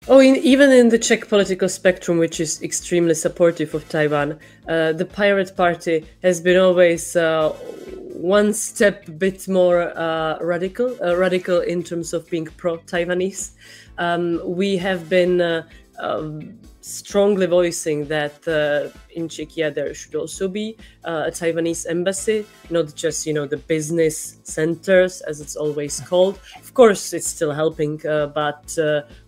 Oh, even in the Czech political spectrum, which is extremely supportive of Taiwan, the Pirate Party has been always one step bit more radical in terms of being pro-Taiwanese. We have been strongly voicing that in Czechia there should also be a Taiwanese embassy, not just, the business centers, as it's always called. Of course, it's still helping, but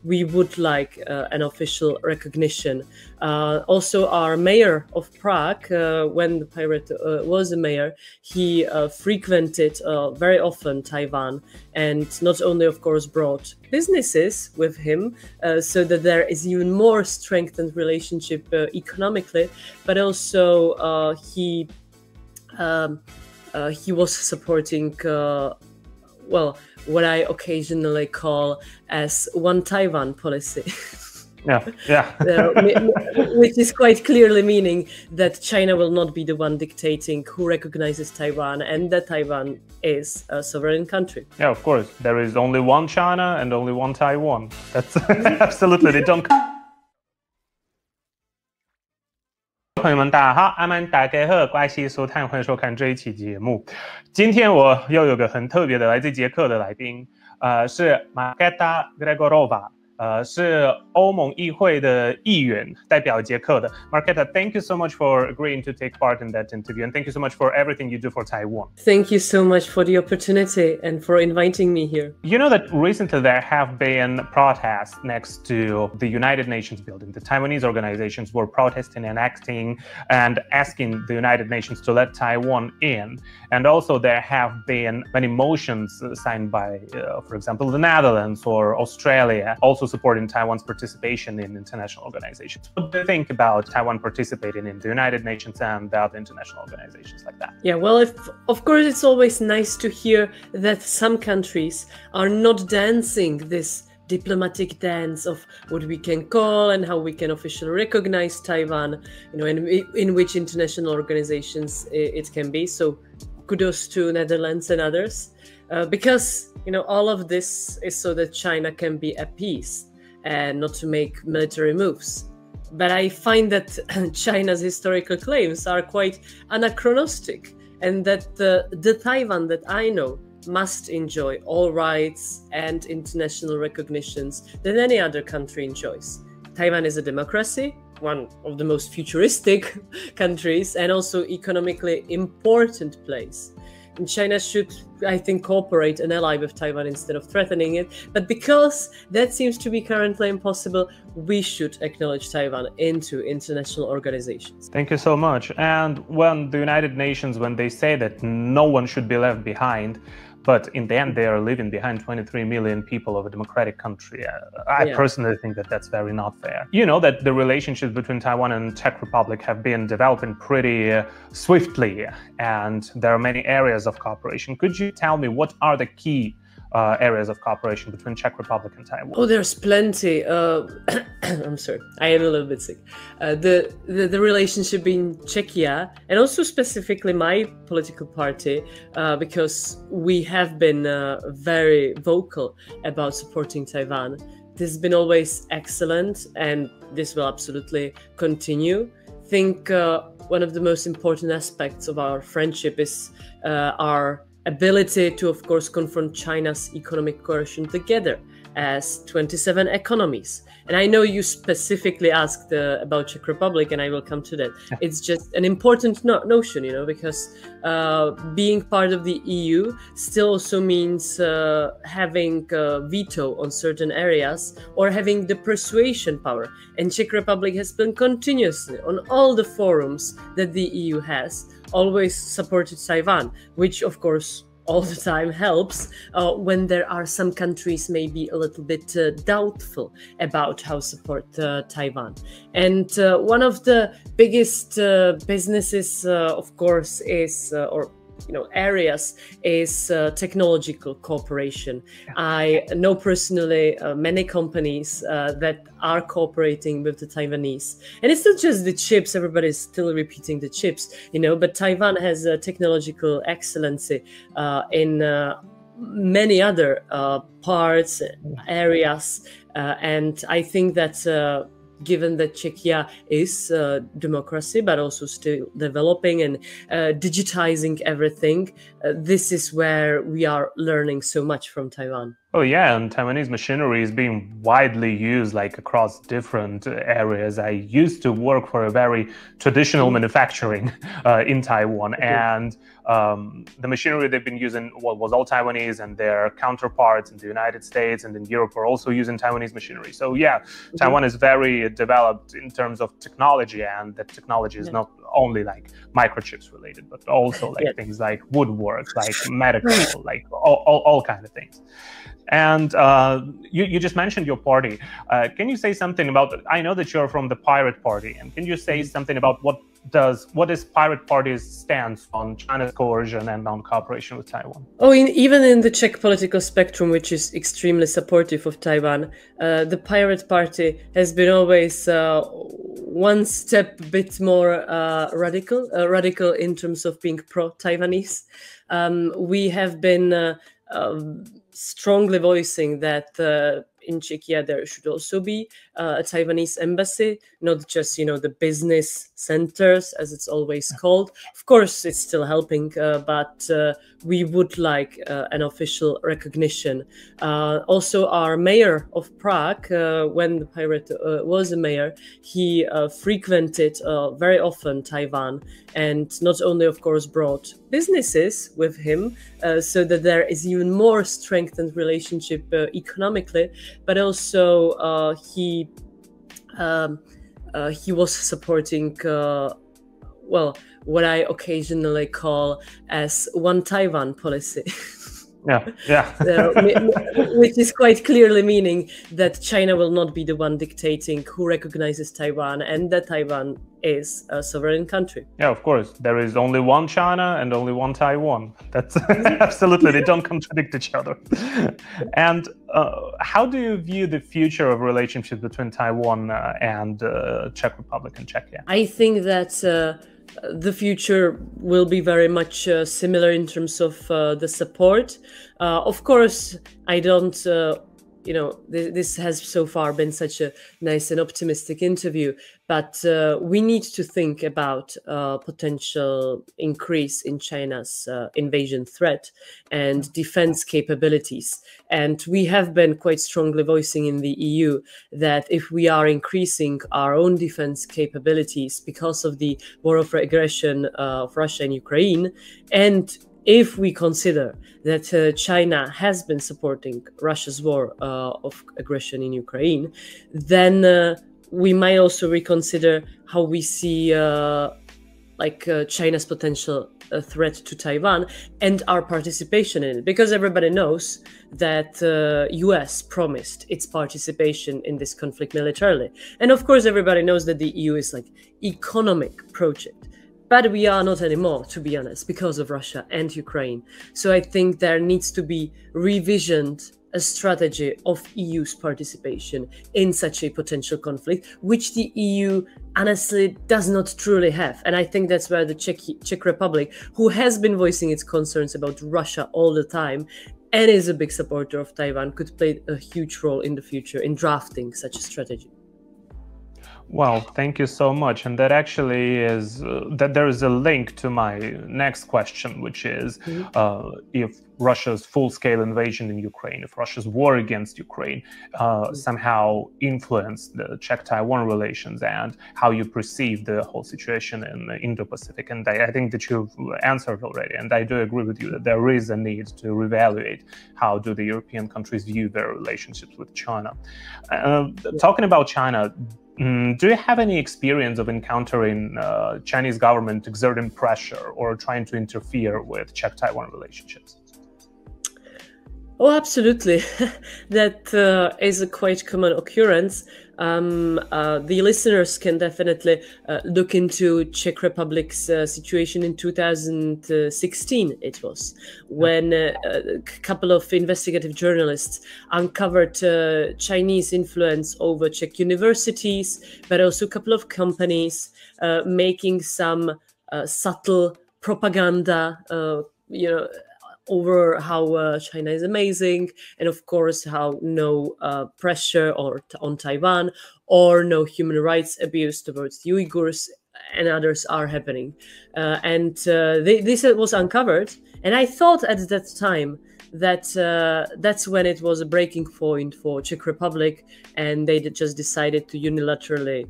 we would like an official recognition. Also, our mayor of Prague, when the pirate was a mayor, he frequented very often Taiwan, and not only, of course, brought businesses with him, so that there is even more strengthened relationship economically, but also he was supporting what I occasionally call as one Taiwan policy. Which is quite clearly meaning that China will not be the one dictating who recognizes Taiwan, and that Taiwan is a sovereign country. Yeah, of course. There is only one China and only one Taiwan. That's absolutely they don't. 朋友们，大家好，阿曼大家好，关系收看，欢迎收看这一期节目。今天我又有个很特别的来自捷克的来宾，是 Markéta Gregorová。是欧盟议会的议员，代表捷克的 Markéta, thank you so much for agreeing to take part in that interview, and thank you so much for everything you do for Taiwan. Thank you so much for the opportunity and for inviting me here. You know that recently there have been protests next to the United Nations building. The Taiwanese organizations were protesting and acting and asking the United Nations to let Taiwan in. And also there have been many motions signed by, for example, the Netherlands or Australia, also supporting Taiwan's participation in international organizations. What do you think about Taiwan participating in the United Nations and the other international organizations like that? Yeah, well, of course, it's always nice to hear that some countries are not dancing this diplomatic dance of what we can call and how we can officially recognize Taiwan, in which international organizations it can be. So kudos to Netherlands and others. Because, all of this is so that China can be at peace and not to make military moves. But I find that China's historical claims are quite anachronistic, and that the Taiwan that I know must enjoy all rights and international recognitions that any other country enjoys. Taiwan is a democracy, one of the most futuristic countries, and also economically important place. And China should, I think, cooperate and ally with Taiwan instead of threatening it. But because that seems to be currently impossible, we should acknowledge Taiwan into international organizations. Thank you so much. And when the United Nations, when they say that no one should be left behind, but in the end, they are leaving behind 23 million people of a democratic country. I personally think that that's very not fair. You know that the relationships between Taiwan and Czech Republic have been developing pretty swiftly, and there are many areas of cooperation. Could you tell me what are the key areas of cooperation between Czech Republic and Taiwan? Oh, there's plenty. I'm sorry, I am a little bit sick. The relationship in Czechia, and also specifically my political party, because we have been very vocal about supporting Taiwan. This has been always excellent, and this will absolutely continue. I think one of the most important aspects of our friendship is our ability to, of course, confront China's economic coercion together as 27 economies. And I know you specifically asked about Czech Republic, and I will come to that. It's just an important notion, because being part of the EU still also means having a veto on certain areas or having the persuasion power. And Czech Republic has been continuously on all the forums that the EU has always supported Taiwan, which of course all the time helps when there are some countries maybe a little bit doubtful about how support Taiwan. And one of the biggest businesses, of course, is areas is technological cooperation. I know personally many companies that are cooperating with the Taiwanese, and it's not just the chips. Everybody's still repeating the chips, but Taiwan has a technological excellency in many other parts, areas, and I think that given that Czechia is democracy, but also still developing and digitizing everything, this is where we are learning so much from Taiwan. Oh yeah, and Taiwanese machinery is being widely used like across different areas. I used to work for a very traditional manufacturing in Taiwan, and the machinery they've been using was all Taiwanese, and their counterparts in the United States and in Europe are also using Taiwanese machinery. So yeah, Taiwan is very developed in terms of technology, and that technology is not only like microchips related, but also like things like woodwork, like medical, like all kind of things. And you just mentioned your party. Can you say something about? I know that you're from the Pirate Party, and can you say something about what is Pirate Party's stance on China's coercion and on cooperation with Taiwan? Oh, even in the Czech political spectrum, which is extremely supportive of Taiwan, the Pirate Party has been always one step bit more radical in terms of being pro-Taiwanese. We have been strongly voicing that in Czechia there should also be a Taiwanese embassy, not just the business centers as it's always called. Of course, it's still helping, but we would like an official recognition. Also, our mayor of Prague, when the pirate was a mayor, he frequented very often Taiwan, and not only, of course, brought businesses with him, so that there is even more strengthened relationship economically, but also he was supporting what I occasionally call as one Taiwan policy. Which is quite clearly meaning that China will not be the one dictating who recognizes Taiwan, and that Taiwan is a sovereign country. Yeah, of course. There is only one China and only one Taiwan. That's absolutely, they don't contradict each other. And how do you view the future of relationships between Taiwan and Czech Republic and Czechia? I think that the future will be very much similar in terms of the support. Of course, I don't, this has so far been such a nice and optimistic interview, but we need to think about potential increase in China's invasion threat and defense capabilities. And we have been quite strongly voicing in the EU that if we are increasing our own defense capabilities because of the war of aggression of Russia and Ukraine, and if we consider that China has been supporting Russia's war of aggression in Ukraine, then we might also reconsider how we see China's potential threat to Taiwan and our participation in it, because everybody knows that US promised its participation in this conflict militarily. And of course, everybody knows that the EU is like economic project. But we are not anymore, to be honest, because of Russia and Ukraine. So I think there needs to be revisioned a strategy of EU's participation in such a potential conflict, which the EU honestly does not truly have. And I think that's where the Czech Republic, who has been voicing its concerns about Russia all the time and is a big supporter of Taiwan, could play a huge role in the future in drafting such a strategy. Well, thank you so much. And that actually is that there is a link to my next question, which is if Russia's full-scale invasion in Ukraine, if Russia's war against Ukraine somehow influenced the Czech-Taiwan relations and how you perceive the whole situation in the Indo-Pacific. And I think that you've answered already. And I do agree with you that there is a need to reevaluate how do the European countries view their relationships with China. Talking about China, do you have any experience of encountering Chinese government exerting pressure or trying to interfere with Czech-Taiwan relationships? Oh, absolutely. That is a quite common occurrence. The listeners can definitely look into Czech Republic's situation in 2016, it was, when a couple of investigative journalists uncovered Chinese influence over Czech universities, but also a couple of companies making some subtle propaganda, over how China is amazing, and of course how no pressure on Taiwan or no human rights abuse towards the Uyghurs and others are happening. This was uncovered, and I thought at that time that that's when it was a breaking point for Czech Republic, and they just decided to unilaterally,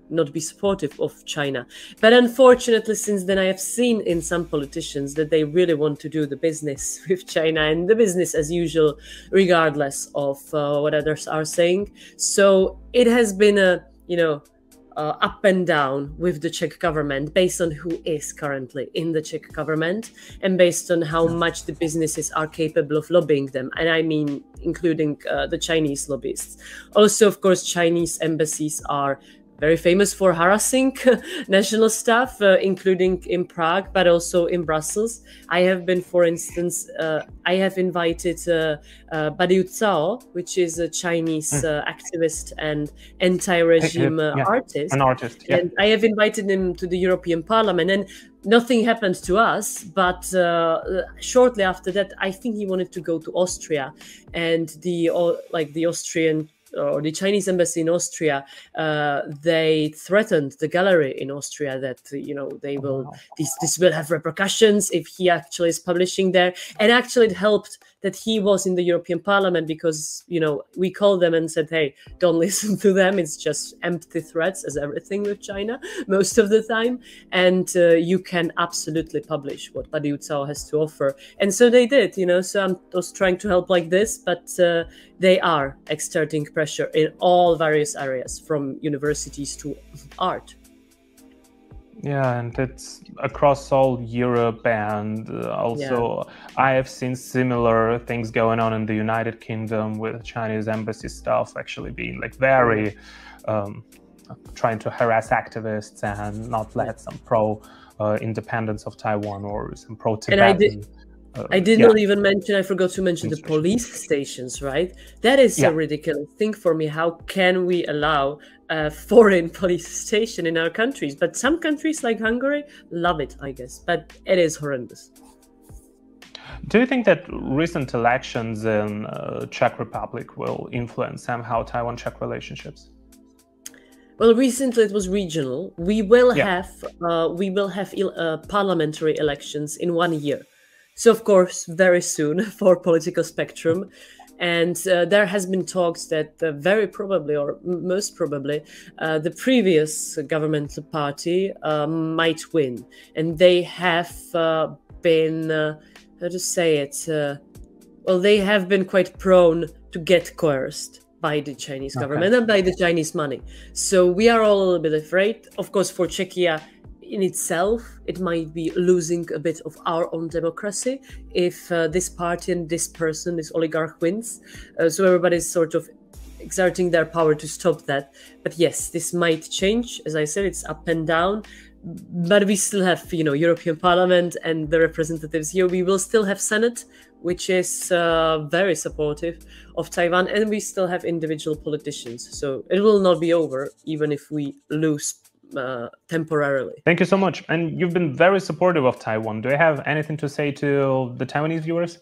not be supportive of China. But unfortunately, since then, I have seen in some politicians that they really want to do the business with China and the business as usual, regardless of what others are saying. So it has been a, up and down with the Czech government based on who is currently in the Czech government and based on how much the businesses are capable of lobbying them. And I mean, including the Chinese lobbyists. Also, of course, Chinese embassies are very famous for harassing national staff, including in Prague, but also in Brussels. I have been, for instance, I have invited Badiou Cao, which is a Chinese activist and anti-regime artist. An artist, yeah. And I have invited him to the European Parliament, and nothing happened to us. But shortly after that, I think he wanted to go to Austria, and the Austrian or the Chinese embassy in Austria, they threatened the gallery in Austria that they will this will have repercussions if he actually is publishing there. And actually, it helped that he was in the European Parliament because we called them and said, hey, don't listen to them. It's just empty threats, as everything with China most of the time. And you can absolutely publish what Badiou Cao has to offer. And so they did. So I was trying to help like this, but they are exerting pressure in all various areas, from universities to art. Yeah, and it's across all Europe, and also I have seen similar things going on in the United Kingdom with Chinese embassy staff actually being very trying to harass activists and not let some pro-independence of Taiwan or some pro-Tibetan. I did not even mention, I forgot to mention the police stations, right? That is a ridiculous thing for me. How can we allow a foreign police station in our countries? But some countries like Hungary love it, I guess. But it is horrendous. Do you think that recent elections in Czech Republic will influence somehow Taiwan-Czech relationships? Well, recently it was regional. We will have parliamentary elections in 1 year. So, of course, very soon for political spectrum. And there has been talks that very probably, or most probably, the previous governmental party might win. And they have been, how to say it, they have been quite prone to get coerced by the Chinese government and by the Chinese money. So we are all a little bit afraid. Of course, for Czechia in itself, it might be losing a bit of our own democracy if this party and this person, this oligarch, wins. So everybody's sort of exerting their power to stop that. But yes, this might change. As I said, it's up and down. But we still have, European Parliament and the representatives here. We will still have Senate, which is very supportive of Taiwan. And we still have individual politicians. So it will not be over, even if we lose temporarily. Thank you so much. And you've been very supportive of Taiwan. Do you have anything to say to the Taiwanese viewers?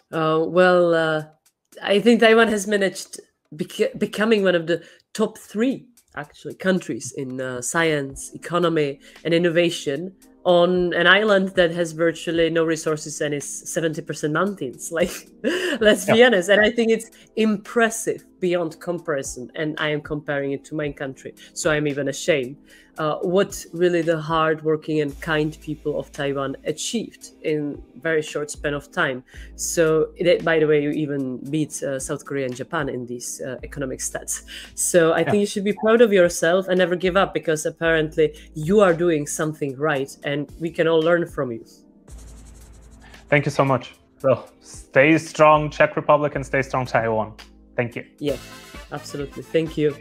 I think Taiwan has managed becoming one of the top 3 actually countries in science, economy, and innovation on an island that has virtually no resources and is 70% mountains. Let's be honest. And I think it's impressive beyond comparison. And I am comparing it to my country, so I'm even ashamed. What really the hardworking and kind people of Taiwan achieved in very short span of time. So, by the way, you even beat South Korea and Japan in these economic stats. So I think you should be proud of yourself and never give up, because apparently you are doing something right and we can all learn from you. Thank you so much. So stay strong, Czech Republic, and stay strong, Taiwan. Thank you. Yeah, absolutely. Thank you.